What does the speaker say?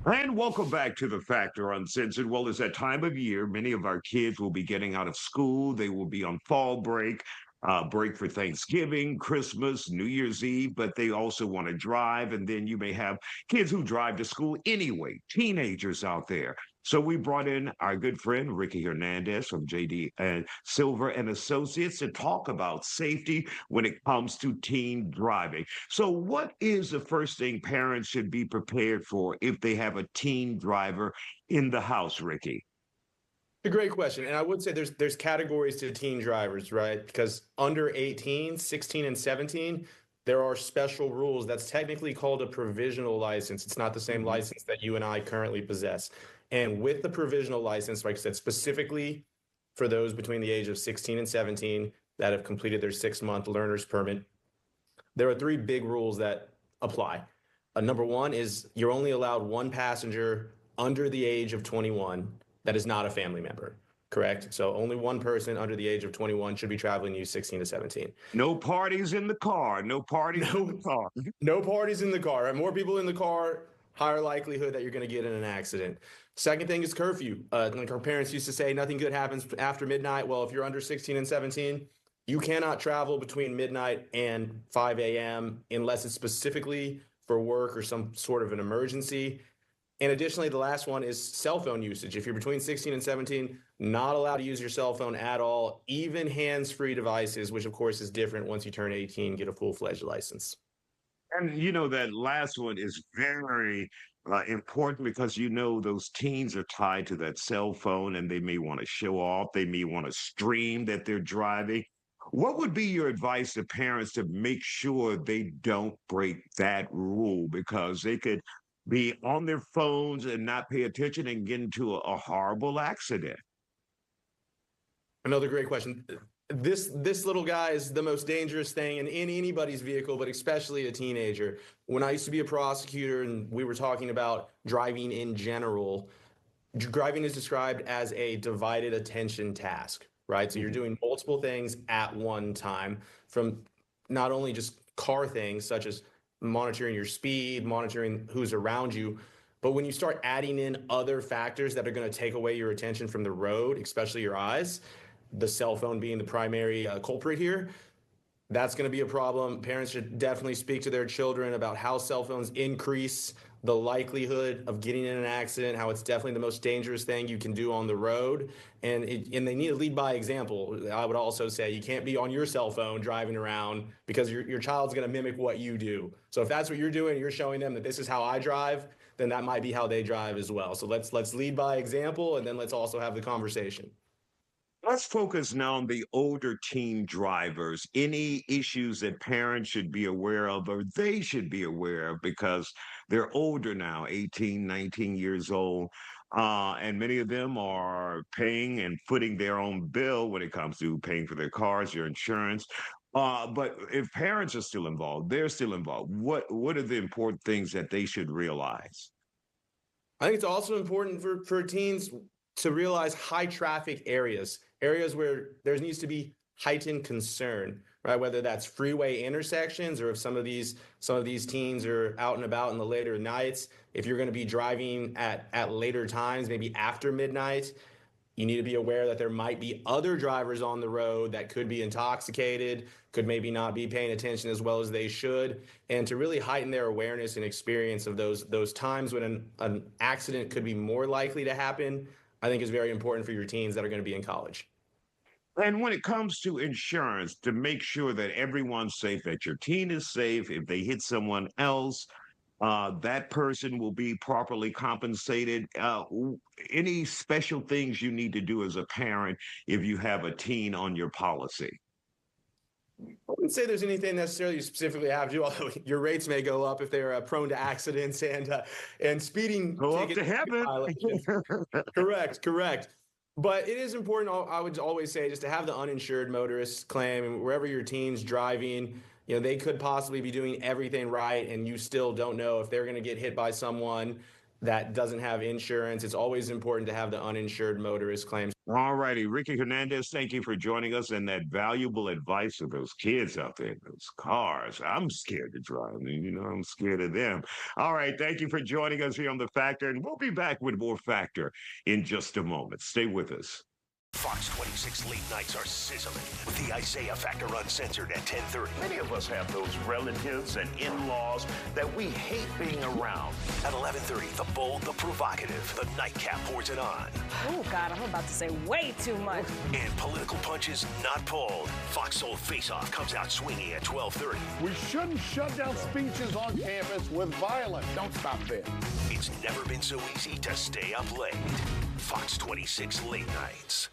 And welcome back to the Factor Uncensored. Well, it's that time of year. Many of our kids will be getting out of school. They will be on fall break, break for Thanksgiving, Christmas, New Year's Eve, but they also want to drive. And then you may have kids who drive to school anyway, teenagers out there. So we brought in our good friend, Ricky Hernandez from J.D. and Silva and Associates to talk about safety when it comes to teen driving. So, what is the first thing parents should be prepared for if they have a teen driver in the house, Ricky? A great question. And I would say there's categories to teen drivers, right? Because under 18, 16 and 17, there are special rules. That's technically called a provisional license. It's not the same Mhm. license that you and I currently possess. And with the provisional license, like I said, specifically for those between the age of 16 and 17 that have completed their 6-month learner's permit, there are three big rules that apply. Number one is you're only allowed one passenger under the age of 21 that is not a family member, correct? So only one person under the age of 21 should be traveling you 16 to 17. No parties in the car. No parties in the No, car. no parties in the car. Right? More people in the car, higher likelihood that you're going to get in an accident. Second thing is curfew. Like our parents used to say, nothing good happens after midnight. Well, if you're under 16 and 17, you cannot travel between midnight and 5 a.m. unless it's specifically for work or some sort of an emergency. And additionally, the last one is cell phone usage. If you're between 16 and 17, not allowed to use your cell phone at all, even hands-free devices, which of course is different once you turn 18, get a full-fledged license. And that last one is very important because those teens are tied to that cell phone and they may want to show off. They may want to stream that they're driving. What would be your advice to parents to make sure they don't break that rule? Because they could be on their phones and not pay attention and get into a horrible accident. Another great question. This little guy is the most dangerous thing in anybody's vehicle, but especially a teenager. When I used to be a prosecutor and we were talking about driving in general, driving is described as a divided attention task, right? So you're Mhm. doing multiple things at one time, from not only just car things such as monitoring your speed, monitoring who's around you, but when you start adding in other factors that are going to take away your attention from the road, especially your eyes, the cell phone being the primary culprit here, that's going to be a problem. Parents should definitely speak to their children about how cell phones increase the likelihood of getting in an accident, how it's definitely the most dangerous thing you can do on the road. And they need to lead by example. I would also say you can't be on your cell phone driving around because your child's going to mimic what you do. So if that's what you're doing, you're showing them that this is how I drive, then that might be how they drive as well. So let's lead by example, and then let's also have the conversation. Let's focus now on the older teen drivers. Any issues that parents should be aware of or they should be aware of because they're older now, 18, 19 years old. And many of them are paying and footing their own bill when it comes to paying for their cars, their insurance. But if parents are still involved, they're still involved. What are the important things that they should realize? I think it's also important for teens to realize high traffic areas, areas where there needs to be heightened concern, right? Whether that's freeway intersections or if some of these teens are out and about in the later nights, if you're going to be driving at later times, maybe after midnight, you need to be aware that there might be other drivers on the road that could be intoxicated, could maybe not be paying attention as well as they should, and to really heighten their awareness and experience of those times when an accident could be more likely to happen, I think is very important for your teens that are going to be in college. And when it comes to insurance, to make sure that everyone's safe, that your teen is safe, if they hit someone else, that person will be properly compensated. Any special things you need to do as a parent if you have a teen on your policy? I wouldn't say there's anything necessarily you specifically have to do, although your rates may go up if they're prone to accidents and speeding Go up tickets, to heaven. violations. Correct, correct. But it is important, I would always say, just to have the uninsured motorist claim, and wherever your team's driving, they could possibly be doing everything right, and you still don't know if they're going to get hit by someone that doesn't have insurance. It's always important to have the uninsured motorist claims. All righty. Ricky Hernandez, thank you for joining us and that valuable advice of those kids out there in those cars. I'm scared to drive. I'm scared of them. All right. Thank you for joining us here on The Factor, and we'll be back with more Factor in just a moment. Stay with us. Fox 26 late nights are sizzling with the Isaiah Factor Uncensored at 10:30. Many of us have those relatives and in-laws that we hate being around. At 11:30, the bold, the provocative, the nightcap pours it on. Oh, God, I'm about to say way too much. And political punches not pulled. Fox Soul Face Off comes out swinging at 12:30. We shouldn't shut down speeches on campus with violence. Don't stop there. It's never been so easy to stay up late. Fox 26 late nights.